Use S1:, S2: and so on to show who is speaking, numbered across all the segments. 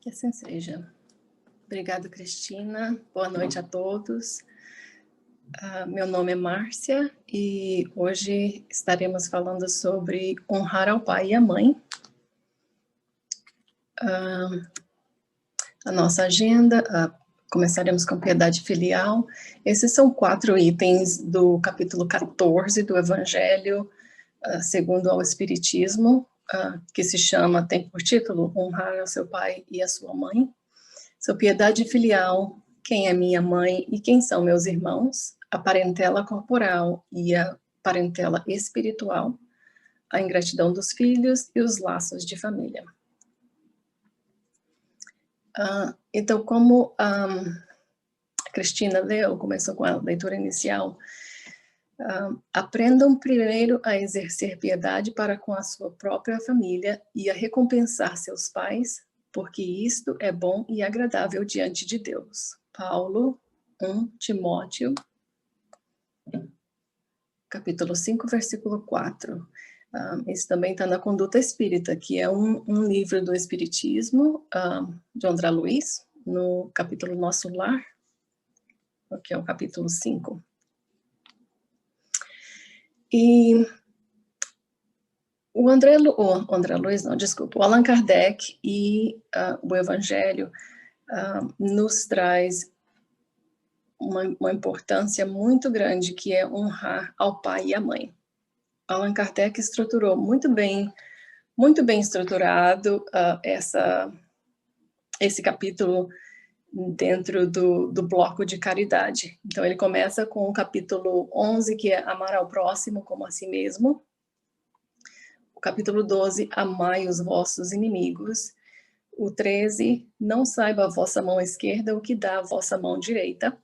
S1: Que assim seja. Obrigada, Cristina. Boa noite a todos. Meu nome é Márcia e hoje estaremos falando sobre honrar ao pai e à mãe. A nossa agenda, começaremos com piedade filial. Esses são 4 itens do capítulo 14 do Evangelho segundo ao Espiritismo, que se chama, tem por título, honrar ao seu pai e à sua mãe. Sua piedade filial, quem é minha mãe e quem são meus irmãos, a parentela corporal e a parentela espiritual, a ingratidão dos filhos e os laços de família. Então, como a Cristina leu, começou com a leitura inicial, aprendam primeiro a exercer piedade para com a sua própria família e a recompensar seus pais, porque isto é bom e agradável diante de Deus. Paulo, 1 Timóteo, capítulo 5, versículo 4. Isso também está na Conduta Espírita, que é um livro do Espiritismo, de André Luiz, no capítulo Nosso Lar, que é o capítulo 5. E o Allan Kardec e o Evangelho nos traz uma importância muito grande, que é honrar ao pai e à mãe. Allan Kardec estruturou muito bem estruturado esse capítulo dentro do bloco de caridade. Então, ele começa com o capítulo 11, que é amar ao próximo como a si mesmo. O capítulo 12, amai os vossos inimigos. O 13, não saiba a vossa mão esquerda o que dá a vossa mão direita.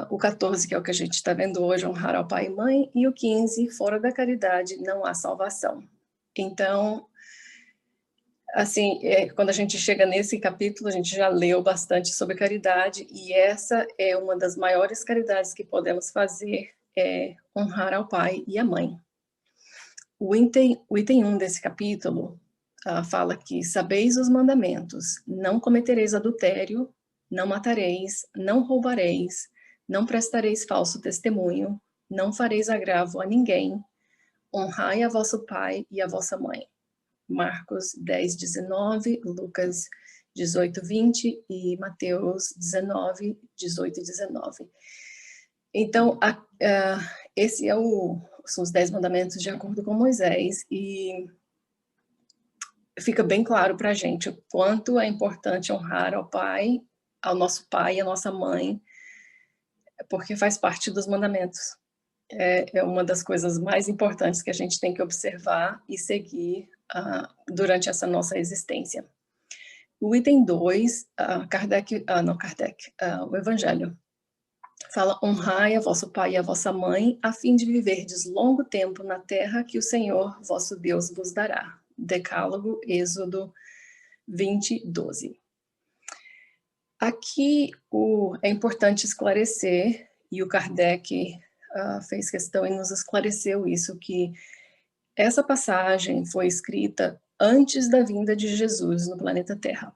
S1: O 14, que é o que a gente está vendo hoje, honrar ao pai e mãe. E o 15, fora da caridade não há salvação. Então, assim, quando a gente chega nesse capítulo, a gente já leu bastante sobre caridade, e essa é uma das maiores caridades que podemos fazer, é honrar ao pai e à mãe. O item 1 desse capítulo fala que sabeis os mandamentos: não cometereis adultério, não matareis, não roubareis, não prestareis falso testemunho, não fareis agravo a ninguém, honrai a vosso pai e a vossa mãe. Marcos 10, 19, Lucas 18, 20 e Mateus 19, 18 e 19. Então, esse são os 10 mandamentos de acordo com Moisés, e fica bem claro para a gente o quanto é importante honrar ao nosso pai e à nossa mãe, porque faz parte dos mandamentos. É uma das coisas mais importantes que a gente tem que observar e seguir durante essa nossa existência. O item 2, o Evangelho fala: honrai a vosso pai e a vossa mãe, a fim de viverdes longo tempo na terra que o Senhor, vosso Deus, vos dará. Decálogo, Êxodo 20, 12. Aqui é importante esclarecer, e o Kardec fez questão e nos esclareceu isso, que essa passagem foi escrita antes da vinda de Jesus no planeta Terra.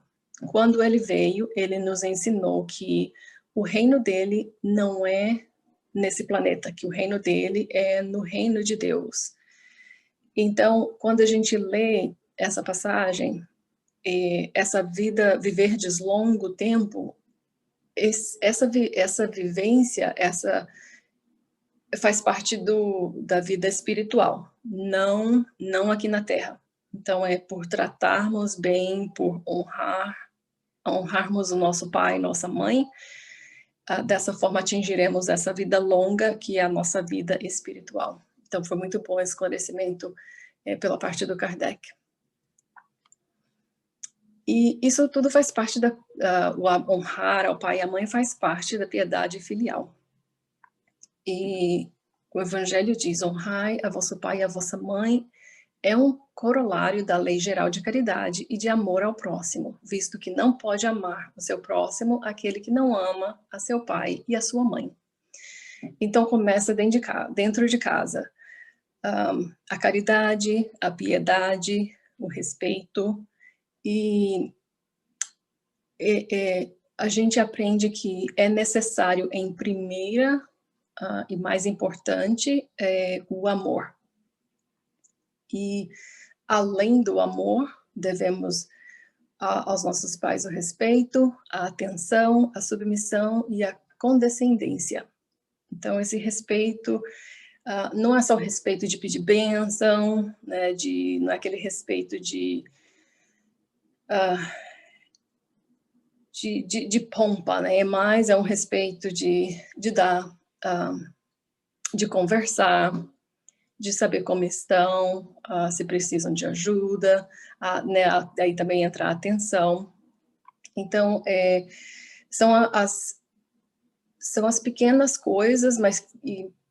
S1: Quando ele veio, ele nos ensinou que o reino dele não é nesse planeta, que o reino dele é no reino de Deus. Então, quando a gente lê essa passagem, essa vida, viverdes longo tempo, essa vivência, faz parte da vida espiritual, não aqui na Terra. Então, é por tratarmos bem, por honrarmos o nosso pai e nossa mãe, dessa forma atingiremos essa vida longa, que é a nossa vida espiritual. Então, foi muito bom esse esclarecimento pela parte do Kardec. E isso tudo faz parte o honrar ao pai e à mãe faz parte da piedade filial. E o Evangelho diz: honrai a vosso pai e a vossa mãe, é um corolário da lei geral de caridade e de amor ao próximo, visto que não pode amar o seu próximo aquele que não ama a seu pai e a sua mãe. Então começa dentro de casa. A caridade, a piedade, o respeito, E a gente aprende que é necessário, em primeira e mais importante, o amor. E, além do amor, devemos aos nossos pais o respeito, a atenção, a submissão e a condescendência. Então, esse respeito não é só o respeito de pedir bênção, né, não é aquele respeito de pompa, né? É um respeito de dar, de conversar, de saber como estão, se precisam de ajuda, né? Aí também entra a atenção. Então, são as pequenas coisas, mas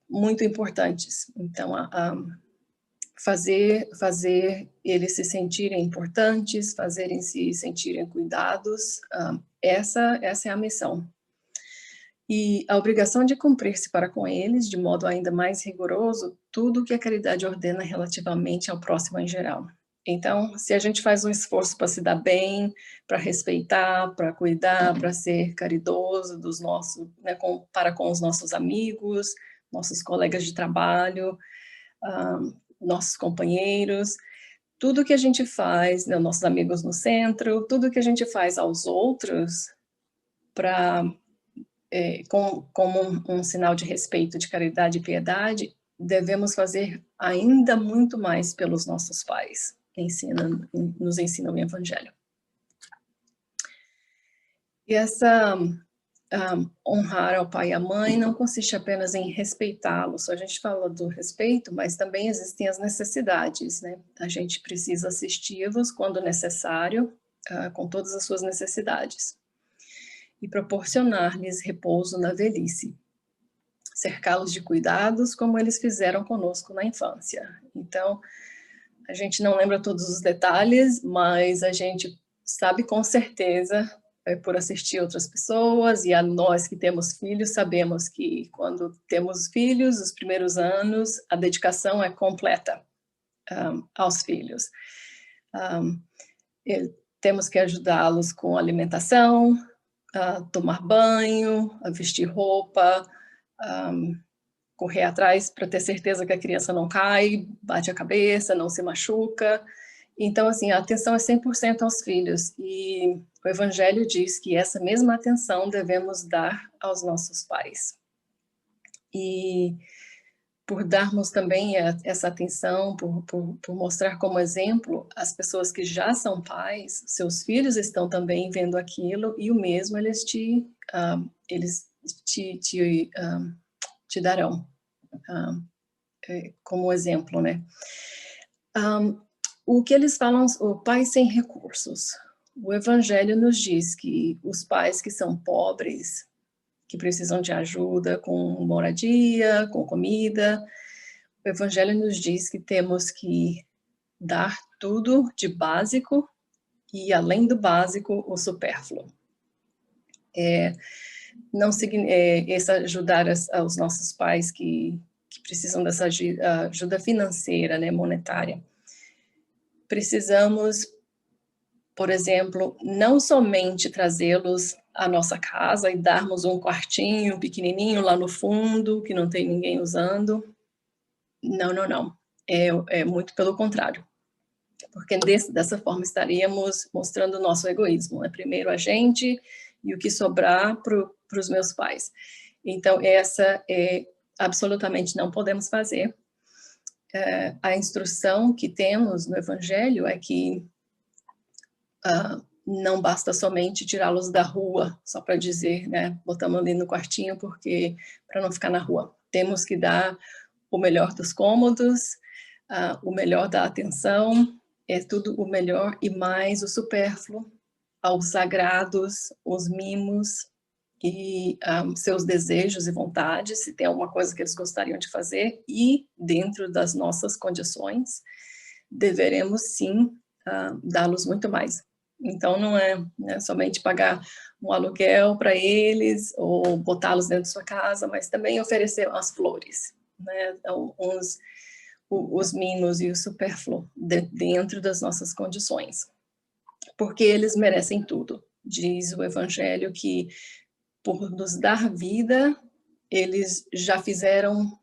S1: muito importantes. Então, fazer eles se sentirem importantes, fazerem se sentirem cuidados, essa é a missão. E a obrigação de cumprir-se para com eles, de modo ainda mais rigoroso, tudo o que a caridade ordena relativamente ao próximo em geral. Então, se a gente faz um esforço para se dar bem, para respeitar, para cuidar, para ser caridoso né, para com os nossos amigos, nossos colegas de trabalho, nossos companheiros, tudo que a gente faz, né, nossos amigos no centro, tudo que a gente faz aos outros como um sinal de respeito, de caridade e piedade, devemos fazer ainda muito mais pelos nossos pais, nos ensina o Evangelho. E essa honrar ao pai e à mãe não consiste apenas em respeitá-los. A gente fala do respeito, mas também existem as necessidades, né? A gente precisa assisti-los quando necessário, com todas as suas necessidades, e proporcionar-lhes repouso na velhice, cercá-los de cuidados como eles fizeram conosco na infância. Então, a gente não lembra todos os detalhes, mas a gente sabe com certeza, por assistir outras pessoas, e a nós que temos filhos, sabemos que quando temos filhos, os primeiros anos, a dedicação é completa aos filhos. Temos que ajudá-los com alimentação, a tomar banho, a vestir roupa, correr atrás para ter certeza que a criança não cai, bate a cabeça, não se machuca. Então, assim, a atenção é 100% aos filhos, e o Evangelho diz que essa mesma atenção devemos dar aos nossos pais. E por darmos também essa atenção, por mostrar como exemplo, as pessoas que já são pais, seus filhos estão também vendo aquilo, e o mesmo eles te darão como exemplo, né? O que eles falam, o pai sem recursos. O Evangelho nos diz que os pais que são pobres, que precisam de ajuda com moradia, com comida, o Evangelho nos diz que temos que dar tudo de básico e, além do básico, o supérfluo. Ajudar aos nossos pais que precisam dessa ajuda financeira, né, monetária. Precisamos, por exemplo, não somente trazê-los à nossa casa e darmos um quartinho pequenininho lá no fundo, que não tem ninguém usando. Não. É muito pelo contrário. Porque dessa forma estaríamos mostrando o nosso egoísmo, né? Primeiro a gente e o que sobrar para os meus pais. Então, essa absolutamente não podemos fazer. A instrução que temos no Evangelho é que não basta somente tirá-los da rua, só para dizer, né, botamos ali no quartinho para não ficar na rua. Temos que dar o melhor dos cômodos, o melhor da atenção, tudo o melhor e mais o supérfluo, aos sagrados, os mimos e seus desejos e vontades, se tem alguma coisa que eles gostariam de fazer, e dentro das nossas condições, deveremos sim dá-los muito mais. Então, não é, né, somente pagar um aluguel para eles, ou botá-los dentro de sua casa, mas também oferecer as flores, né, os mimos e o supérfluo dentro das nossas condições. porque eles merecem tudo. Diz o Evangelho que, por nos dar vida, eles já fizeram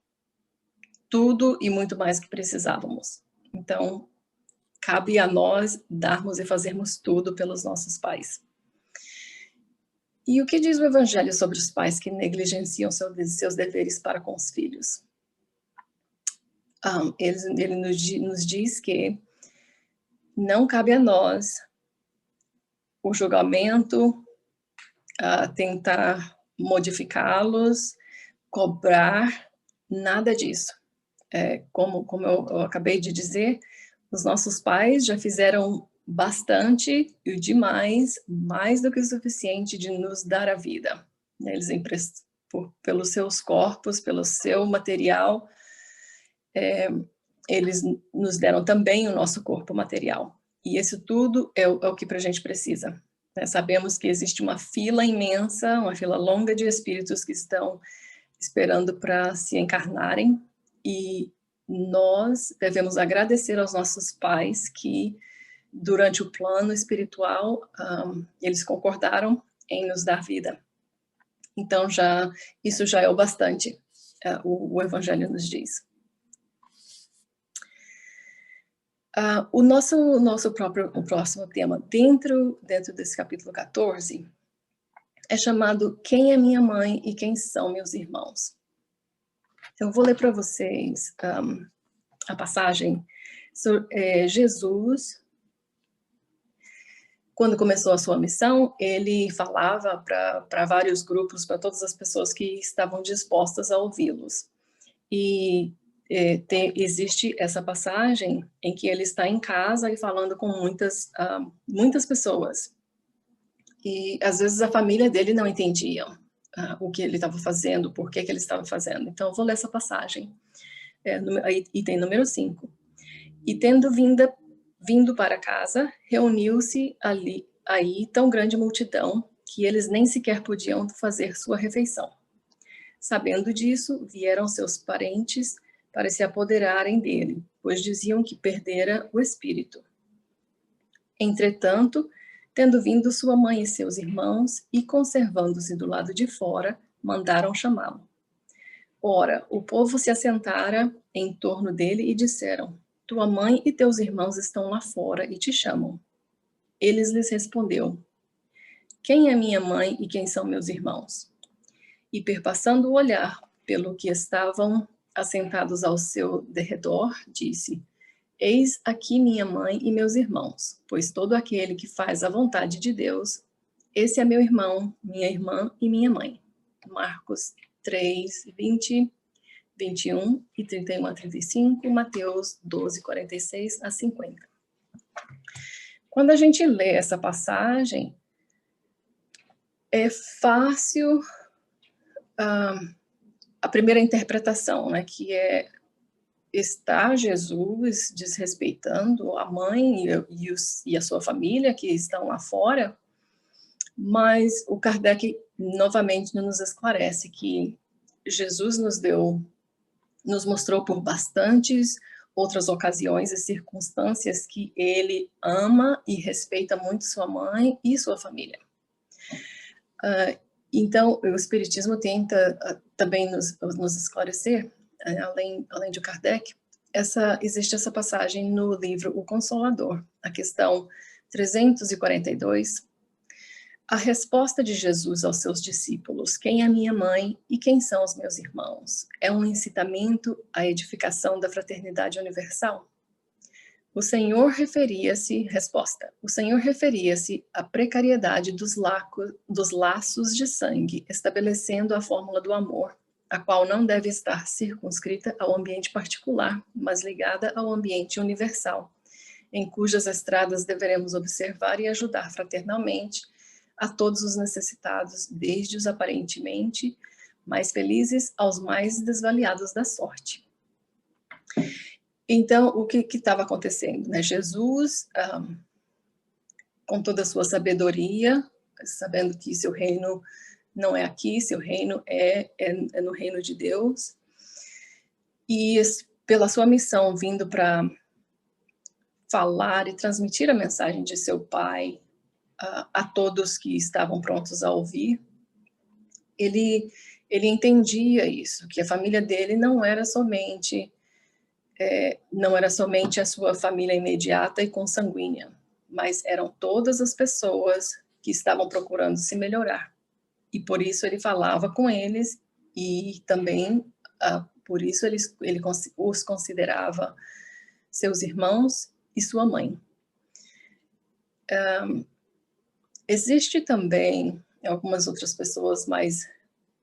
S1: tudo e muito mais que precisávamos. Então, cabe a nós darmos e fazermos tudo pelos nossos pais. E o que diz o Evangelho sobre os pais que negligenciam seus deveres para com os filhos? Ele nos diz que não cabe a nós o julgamento, tentar modificá-los, cobrar, nada disso. Como eu acabei de dizer, os nossos pais já fizeram bastante e demais, mais do que o suficiente de nos dar a vida. Eles pelos seus corpos, pelo seu material, eles nos deram também o nosso corpo material. E isso tudo é o que a gente precisa. Sabemos que existe uma fila imensa, uma fila longa de espíritos que estão esperando para se encarnarem, e nós devemos agradecer aos nossos pais que, durante o plano espiritual, eles concordaram em nos dar vida. Então, isso já é o bastante, o Evangelho nos diz. O próximo tema, dentro desse capítulo 14, é chamado Quem é minha mãe e quem são meus irmãos? Eu vou ler para vocês a passagem. Jesus, quando começou a sua missão, ele falava para vários grupos, para todas as pessoas que estavam dispostas a ouvi-los. E existe essa passagem em que ele está em casa e falando com muitas pessoas. E às vezes a família dele não entendia o que ele estava fazendo, por que ele estava fazendo. Então eu vou ler essa passagem, item número 5. E tendo vindo para casa, reuniu-se aí tão grande multidão que eles nem sequer podiam fazer sua refeição. Sabendo disso, vieram seus parentes para se apoderarem dele, pois diziam que perdera o espírito. Entretanto, tendo vindo sua mãe e seus irmãos, e conservando-se do lado de fora, mandaram chamá-lo. Ora, o povo se assentara em torno dele e disseram: tua mãe e teus irmãos estão lá fora e te chamam. Eles lhes respondeu: quem é minha mãe e quem são meus irmãos? E perpassando o olhar pelo que estavam assentados ao seu derredor, disse: eis aqui minha mãe e meus irmãos, pois todo aquele que faz a vontade de Deus, esse é meu irmão, minha irmã e minha mãe. Marcos 3, 20, 21 e 31 a 35, Mateus 12, 46 a 50. Quando a gente lê essa passagem, é fácil a primeira interpretação, né, que está Jesus desrespeitando a mãe e a sua família que estão lá fora, mas o Kardec novamente nos esclarece que Jesus nos mostrou por bastantes outras ocasiões e circunstâncias que ele ama e respeita muito sua mãe e sua família. Então, o Espiritismo tenta também nos esclarecer, além de Kardec, existe essa passagem no livro O Consolador, a questão 342, a resposta de Jesus aos seus discípulos, quem é minha mãe e quem são os meus irmãos? É um incitamento à edificação da fraternidade universal? O Senhor referia-se à precariedade dos laços de sangue, estabelecendo a fórmula do amor, a qual não deve estar circunscrita ao ambiente particular, mas ligada ao ambiente universal, em cujas estradas deveremos observar e ajudar fraternalmente a todos os necessitados, desde os aparentemente mais felizes aos mais desvaliados da sorte. Então, o que estava acontecendo? Né? Jesus, com toda a sua sabedoria, sabendo que seu reino não é aqui, seu reino é no reino de Deus, e pela sua missão vindo para falar e transmitir a mensagem de seu Pai a todos que estavam prontos a ouvir. Ele entendia isso, que a família dele não era somente a sua família imediata e consanguínea, mas eram todas as pessoas que estavam procurando se melhorar. E por isso ele falava com eles, e também por isso ele os considerava seus irmãos e sua mãe. Existe também algumas outras pessoas mais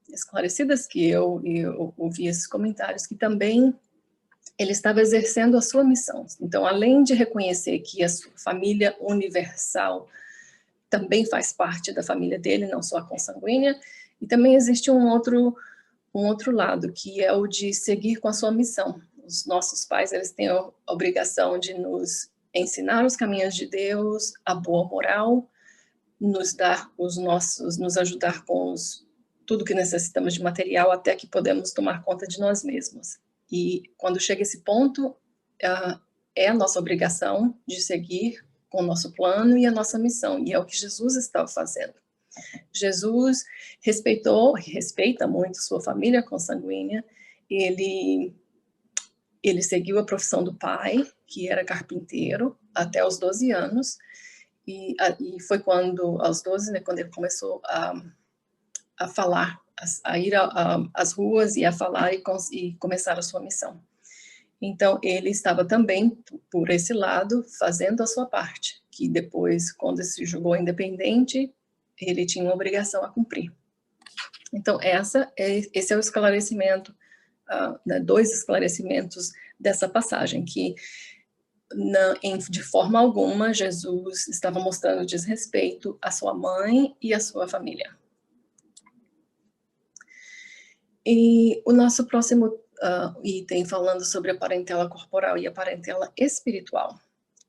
S1: esclarecidas que eu, e eu ouvi esses comentários, que também ele estava exercendo a sua missão. Então, além de reconhecer que a sua família universal também faz parte da família dele, não só a consanguínea, e também existe um outro lado, que é o de seguir com a sua missão. Os nossos pais, eles têm a obrigação de nos ensinar os caminhos de Deus, a boa moral, nos ajudar com tudo que necessitamos de material, até que podemos tomar conta de nós mesmos. E quando chega esse ponto, é a nossa obrigação de seguir com o nosso plano e a nossa missão, e é o que Jesus estava fazendo. Jesus respeita muito sua família consanguínea. Ele seguiu a profissão do pai, que era carpinteiro, até os 12 anos, e foi quando, aos 12, né, quando ele começou a falar, a ir às ruas e a falar e começar a sua missão. Então, ele estava também, por esse lado, fazendo a sua parte, que depois, quando se julgou independente, ele tinha uma obrigação a cumprir. Então, esse é o esclarecimento, né, 2 esclarecimentos dessa passagem, que de forma alguma Jesus estava mostrando desrespeito à sua mãe e à sua família. E o nosso próximo item, falando sobre a parentela corporal e a parentela espiritual.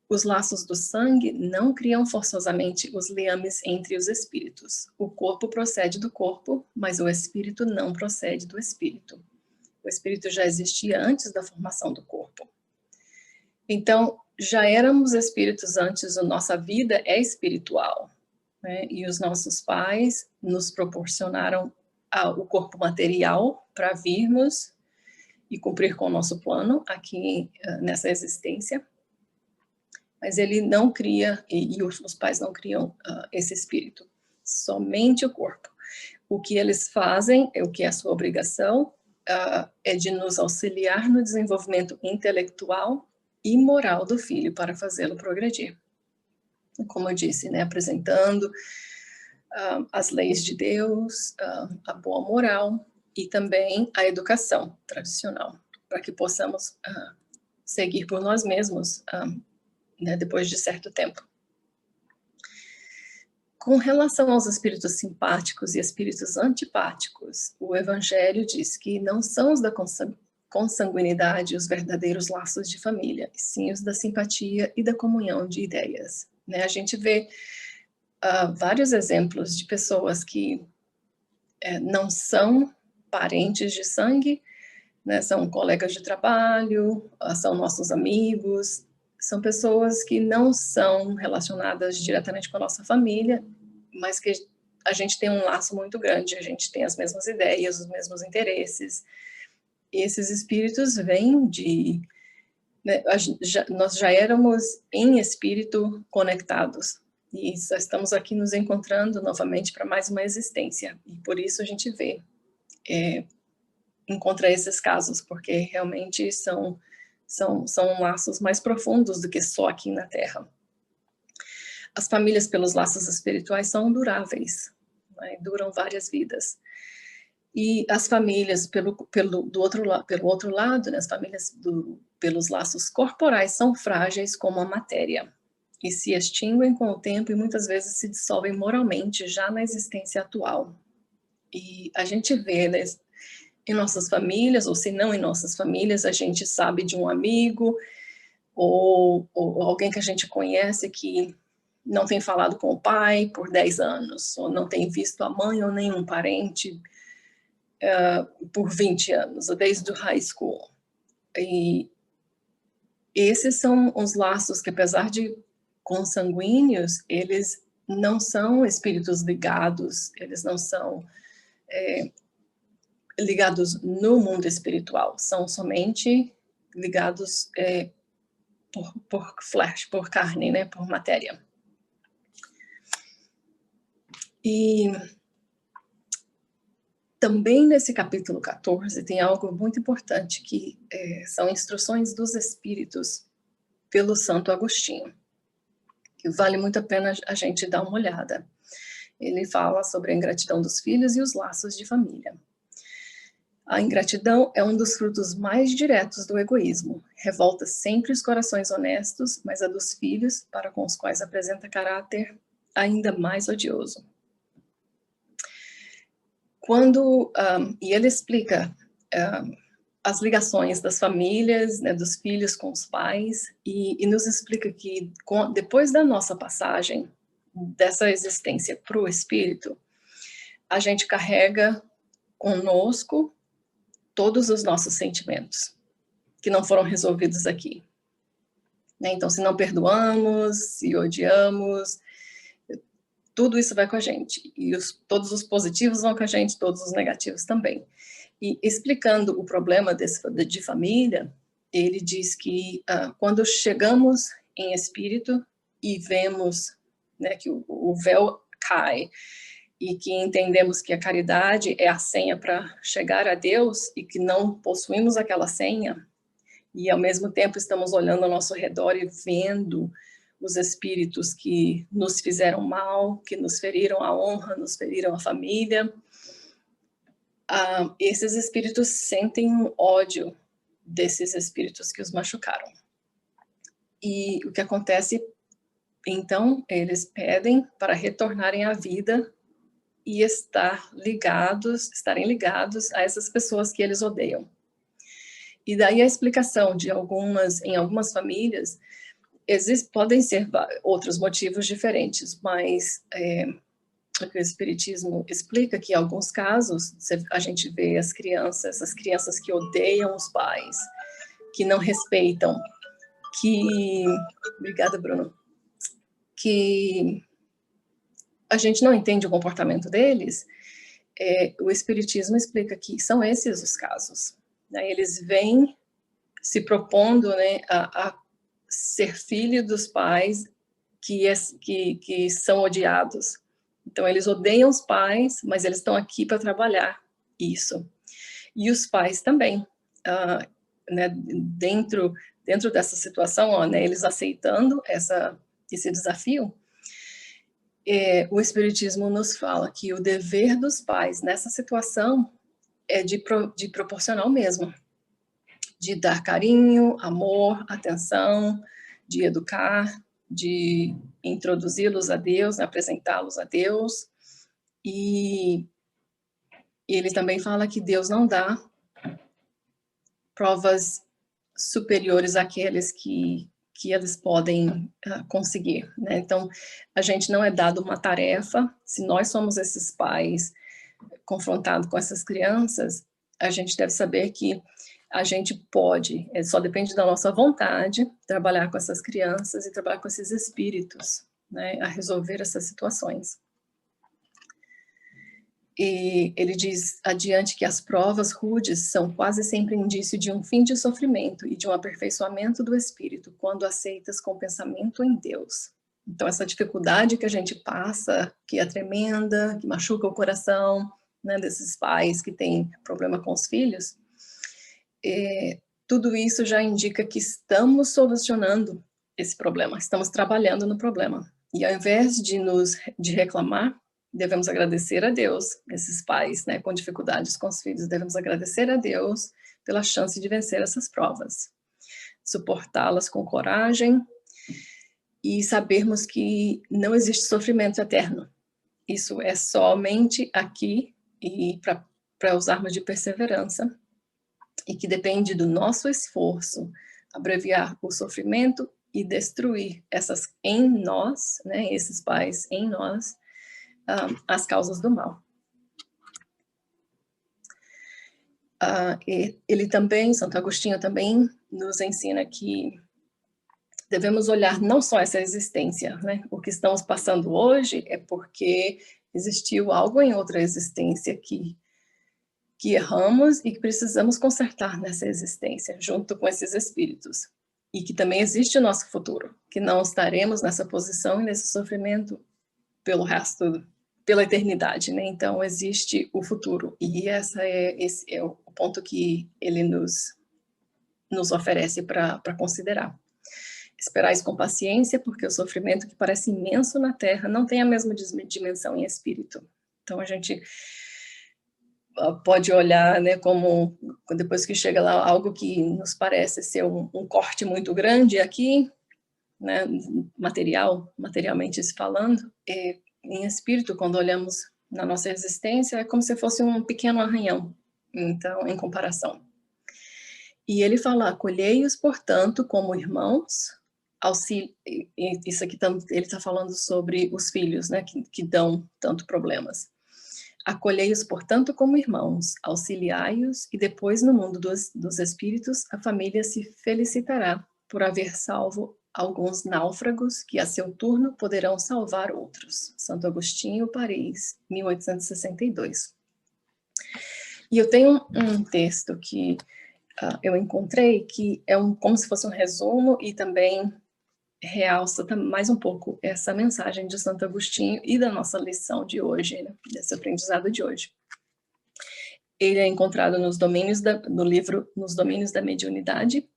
S1: Os laços do sangue não criam forçosamente os liames entre os espíritos. O corpo procede do corpo, mas o espírito não procede do espírito. O espírito já existia antes da formação do corpo. Então, já éramos espíritos antes, a nossa vida é espiritual, né? E os nossos pais nos proporcionaram o corpo material para virmos e cumprir com o nosso plano aqui nessa existência. Mas ele não cria, e os pais não criam esse espírito, somente o corpo. O que eles fazem, o que é a sua obrigação, é de nos auxiliar no desenvolvimento intelectual e moral do filho para fazê-lo progredir. Como eu disse, né, apresentando as leis de Deus, a boa moral e também a educação tradicional, para que possamos seguir por nós mesmos, né, depois de certo tempo. Com relação aos espíritos simpáticos e espíritos antipáticos, o Evangelho diz que não são os da consanguinidade os verdadeiros laços de família, e sim os da simpatia e da comunhão de ideias. Né? A gente vê vários exemplos de pessoas que não são parentes de sangue, né? São colegas de trabalho, são nossos amigos, são pessoas que não são relacionadas diretamente com a nossa família, mas que a gente tem um laço muito grande, a gente tem as mesmas ideias, os mesmos interesses. E esses espíritos vêm né, nós já éramos em espírito conectados, e só estamos aqui nos encontrando novamente para mais uma existência. E por isso a gente encontra esses casos, porque realmente são laços mais profundos do que só aqui na Terra. As famílias pelos laços espirituais são duráveis, né? Duram várias vidas. E as famílias pelo outro lado, né? As famílias pelos laços corporais são frágeis como a matéria e se extinguem com o tempo e muitas vezes se dissolvem moralmente já na existência atual. E a gente vê, né, em nossas famílias, ou se não em nossas famílias, a gente sabe de um amigo ou alguém que a gente conhece que não tem falado com o pai por 10 anos, ou não tem visto a mãe ou nenhum parente por 20 anos, ou desde o high school. E esses são os laços que, apesar de consanguíneos, eles não são espíritos ligados, eles não são ligados no mundo espiritual, são somente ligados por flesh, por carne, né, por matéria. E também nesse capítulo 14 tem algo muito importante, que são instruções dos espíritos pelo Santo Agostinho, que vale muito a pena a gente dar uma olhada. Ele fala sobre a ingratidão dos filhos e os laços de família. A ingratidão é um dos frutos mais diretos do egoísmo. Revolta sempre os corações honestos, mas a dos filhos, para com os quais apresenta caráter ainda mais odioso. E ele explica as ligações das famílias, né, dos filhos com os pais, e nos explica que depois da nossa passagem, dessa existência para o espírito, a gente carrega conosco todos os nossos sentimentos que não foram resolvidos aqui. Né? Então, se não perdoamos, se odiamos, tudo isso vai com a gente. E todos os positivos vão com a gente, todos os negativos também. E explicando o problema de família, ele diz que quando chegamos em espírito e vemos, né, que o véu cai, e que entendemos que a caridade é a senha para chegar a Deus e que não possuímos aquela senha, e ao mesmo tempo estamos olhando ao nosso redor e vendo os espíritos que nos fizeram mal, que nos feriram a honra, nos feriram a família, esses espíritos sentem um ódio desses espíritos que os machucaram. E o que acontece, então, eles pedem para retornarem à vida e estarem ligados a essas pessoas que eles odeiam. E daí a explicação em algumas famílias, podem ser outros motivos diferentes, mas o Espiritismo explica que em alguns casos a gente vê essas crianças que odeiam os pais, que não respeitam, obrigada, Bruno, que a gente não entende o comportamento deles. O Espiritismo explica que são esses os casos. Né? Eles vêm se propondo, né, a ser filho dos pais que são odiados. Então, eles odeiam os pais, mas eles estão aqui para trabalhar isso. E os pais também, né, dentro dessa situação, né, eles aceitando esse desafio, o Espiritismo nos fala que o dever dos pais nessa situação é de proporcionar o mesmo, de dar carinho, amor, atenção, de educar, de introduzi-los a Deus, apresentá-los a Deus. E ele também fala que Deus não dá provas superiores àqueles que eles podem conseguir. Né? Então, a gente não é dado uma tarefa. Se nós somos esses pais confrontados com essas crianças, a gente deve saber que a gente pode, só depende da nossa vontade, trabalhar com essas crianças e trabalhar com esses espíritos, né, a resolver essas situações. E ele diz adiante que as provas rudes são quase sempre indício de um fim de sofrimento e de um aperfeiçoamento do espírito, quando aceitas com pensamento em Deus. Então, essa dificuldade que a gente passa, que é tremenda, que machuca o coração, né, desses pais que têm problema com os filhos, tudo isso já indica que estamos solucionando esse problema, estamos trabalhando no problema. E ao invés de reclamar, devemos agradecer a Deus, esses pais, né, com dificuldades com os filhos, devemos agradecer a Deus pela chance de vencer essas provas, suportá-las com coragem e sabermos que não existe sofrimento eterno. Isso é somente aqui e para usarmos de perseverança, e que depende do nosso esforço abreviar o sofrimento e destruir em nós, né, esses pais em nós, as causas do mal. Ele também, Santo Agostinho também nos ensina que devemos olhar não só essa existência, né? O que estamos passando hoje é porque existiu algo em outra existência que erramos e que precisamos consertar nessa existência, junto com esses espíritos. E que também existe o nosso futuro, que não estaremos nessa posição e nesse sofrimento pelo resto, pela eternidade, né? Então, existe o futuro. E esse é o ponto que ele nos oferece para considerar. Esperais com paciência, porque o sofrimento que parece imenso na Terra não tem a mesma dimensão em espírito. Então, a gente pode olhar, né, como depois que chega lá algo que nos parece ser um corte muito grande aqui, né, materialmente se falando, em espírito, quando olhamos na nossa existência, é como se fosse um pequeno arranhão, então, em comparação. E ele fala, acolhei-os, portanto, como irmãos, isso aqui ele está falando sobre os filhos, né, que dão tanto problemas. Acolhei-os, portanto, como irmãos, auxiliai-os, e depois, no mundo dos espíritos, a família se felicitará por haver salvo alguns náufragos que, a seu turno, poderão salvar outros. Santo Agostinho, Paris, 1862. E eu tenho um texto que eu encontrei, que é como se fosse um resumo e também realça mais um pouco essa mensagem de Santo Agostinho e da nossa lição de hoje, né, desse aprendizado de hoje. Ele é encontrado no livro Nos Domínios da Mediunidade,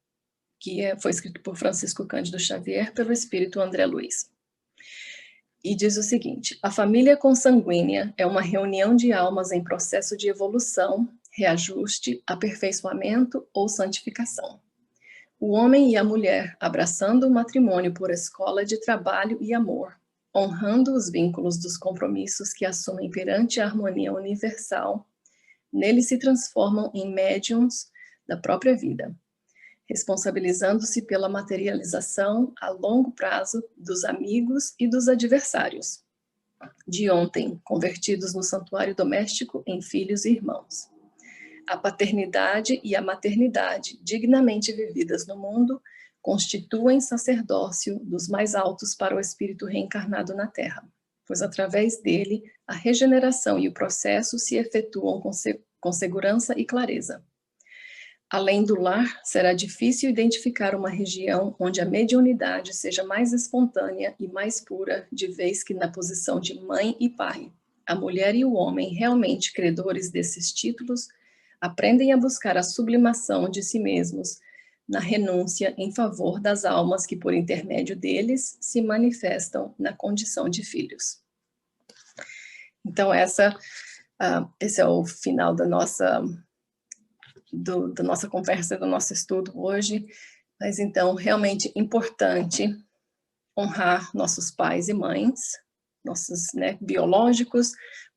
S1: que foi escrito por Francisco Cândido Xavier, pelo espírito André Luiz. E diz o seguinte, a família consanguínea é uma reunião de almas em processo de evolução, reajuste, aperfeiçoamento ou santificação. O homem e a mulher abraçando o matrimônio por escola de trabalho e amor, honrando os vínculos dos compromissos que assumem perante a harmonia universal, nele se transformam em médiums da própria vida, responsabilizando-se pela materialização a longo prazo dos amigos e dos adversários, de ontem convertidos no santuário doméstico em filhos e irmãos. A paternidade e a maternidade, dignamente vividas no mundo, constituem sacerdócio dos mais altos para o espírito reencarnado na Terra, pois através dele a regeneração e o processo se efetuam com segurança e clareza. Além do lar, será difícil identificar uma região onde a mediunidade seja mais espontânea e mais pura, de vez que na posição de mãe e pai, a mulher e o homem, realmente credores desses títulos, aprendem a buscar a sublimação de si mesmos na renúncia em favor das almas que, por intermédio deles, se manifestam na condição de filhos. Então, esse é o final da nossa conversa, do nosso estudo hoje. Mas, então, realmente importante honrar nossos pais e mães, nossos, né, biológicos,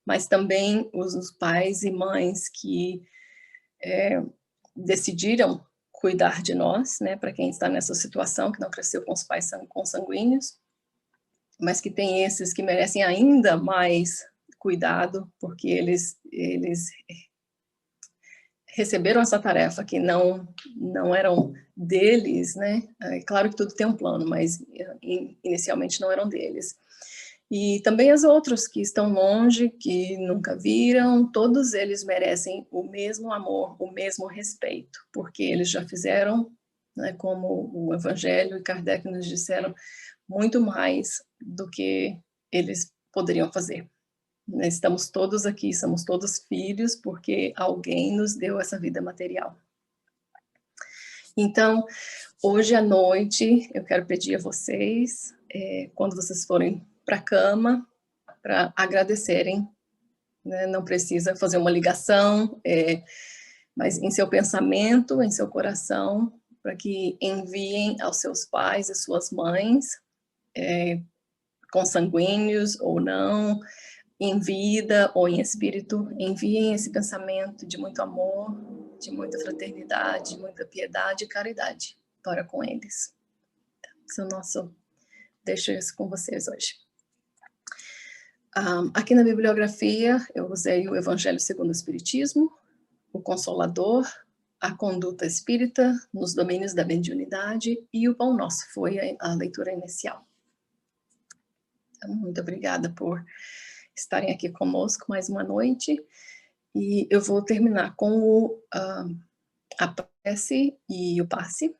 S1: mas também os pais e mães que decidiram cuidar de nós, né, para quem está nessa situação, que não cresceu com os pais consanguíneos, mas que tem esses que merecem ainda mais cuidado, porque eles receberam essa tarefa que não eram deles, né? É claro que tudo tem um plano, mas inicialmente não eram deles. E também os outros que estão longe, que nunca viram, todos eles merecem o mesmo amor, o mesmo respeito, porque eles já fizeram, né, como o Evangelho e Kardec nos disseram, muito mais do que eles poderiam fazer. Estamos todos aqui, somos todos filhos, porque alguém nos deu essa vida material. Então, hoje à noite, eu quero pedir a vocês, quando vocês forem para a cama, para agradecerem, né? Não precisa fazer uma ligação, mas em seu pensamento, em seu coração, para que enviem aos seus pais e suas mães, consanguíneos ou não, em vida ou em espírito, enviem esse pensamento de muito amor, de muita fraternidade, muita piedade e caridade para com eles. Deixo isso com vocês hoje. Aqui na bibliografia, eu usei o Evangelho segundo o Espiritismo, o Consolador, a conduta espírita nos domínios da mediunidade e o Pão Nosso foi a leitura inicial. Então, muito obrigada por estarem aqui conosco mais uma noite, e eu vou terminar com a prece e o passe.